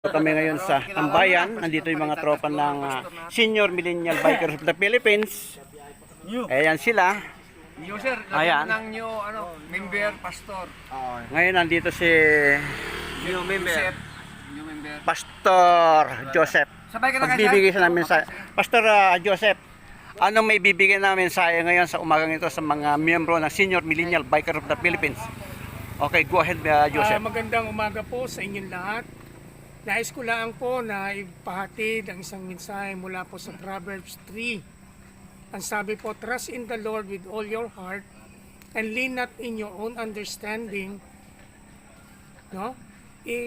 Kami ngayon sa Tambayan. Nandito yung mga tropa ng Senior Millennial Bikers of the Philippines. Ayan sila. New sir, Ayan. ng new member pastor. Ngayon nandito si New member. New member. Pastor Joseph. Sabay ka na Magbibigay sa namin sa Pastor Joseph. Anong may bibigyan namin sa ngayon sa umagang ito sa mga miyembro ng Senior Millennial Bikers of the Philippines? Okay, go ahead Joseph. Magandang umaga po sa inyong lahat. Nais ko lang po na ipahatid ang isang mensahe mula po sa Proverbs 3. Ang sabi po, trust in the Lord with all your heart and lean not in your own understanding. No?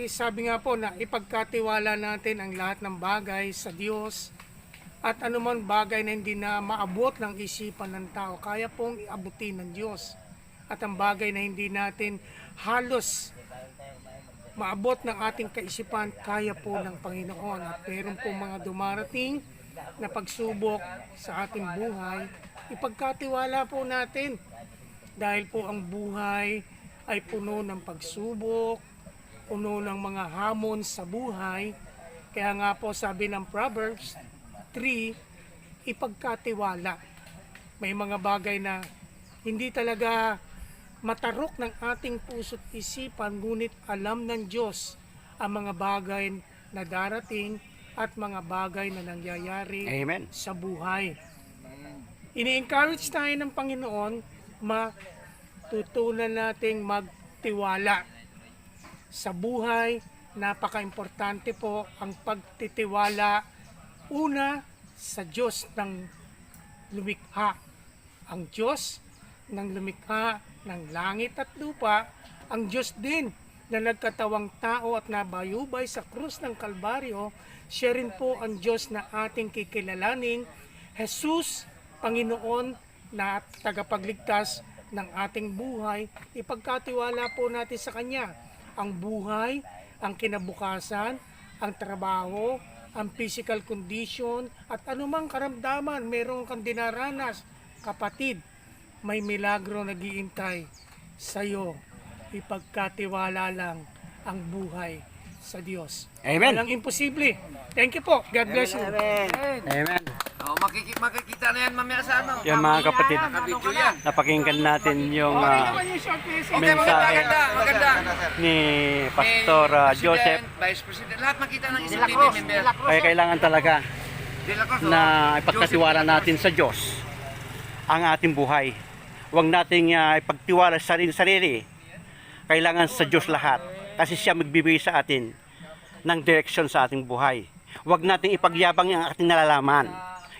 Sabi nga po na ipagkatiwala natin ang lahat ng bagay sa Diyos at anuman bagay na hindi na maabot ng isipan ng tao, kaya pong iabutin ng Diyos. At ang bagay na hindi natin halos maabot ng ating kaisipan, kaya po ng Panginoon. At meron po mga dumarating na pagsubok sa ating buhay, ipagkatiwala po natin. Dahil po ang buhay ay puno ng pagsubok, puno ng mga hamon sa buhay. Kaya nga po sabi ng Proverbs 3, ipagkatiwala. May mga bagay na hindi talaga matarok ng ating puso't isipan, ngunit alam ng Diyos ang mga bagay na darating at mga bagay na nangyayari Amen. sa buhay. Ini-encourage tayo ng Panginoon, matutunan nating magtiwala. Sa buhay, napaka-importante po ang pagtitiwala una sa Diyos ng lumikha. Ang Diyos ng lumikha ng langit at lupa, ang Diyos din na nagkatawang tao at nabayubay sa krus ng Kalbaryo, siya rin po ang Diyos na ating kikilalaning, Jesus, Panginoon na tagapagligtas ng ating buhay. Ipagkatiwala po natin sa Kanya ang buhay, ang kinabukasan, ang trabaho, ang physical condition, at anumang karamdaman meron kang dinaranas, kapatid. May milagro nag-iintay sa iyo. Ipagkatiwala lang ang buhay sa Diyos. Amen. Walang imposible. Thank you po. God bless you. Amen. Oh, makikita na yan mamaya sa ano. Yung mga kapatid, Nakabidyo yan. napakinggan natin yung Okay naman yung short message. Okay, mensahe maganda. ni Pastor Joseph. Vice President, lahat makita ng isang member. Kaya kailangan talaga De La Cruz, na ipagkatiwala natin sa Diyos ang ating buhay. Huwag nating ipagtiwala sa sarili. Kailangan sa Diyos lahat. Kasi siya magbibigay sa atin ng direksyon sa ating buhay. Huwag nating ipagyabang ang ating nalalaman.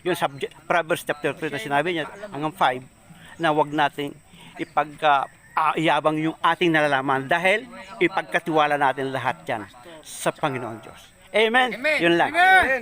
Yun sa Proverbs chapter 3 na sinabi niya, hanggang 5, na huwag nating ipagyabang yung ating nalalaman dahil ipagkatiwala natin lahat yan sa Panginoon Diyos. Amen. Amen. Yun lang. Amen.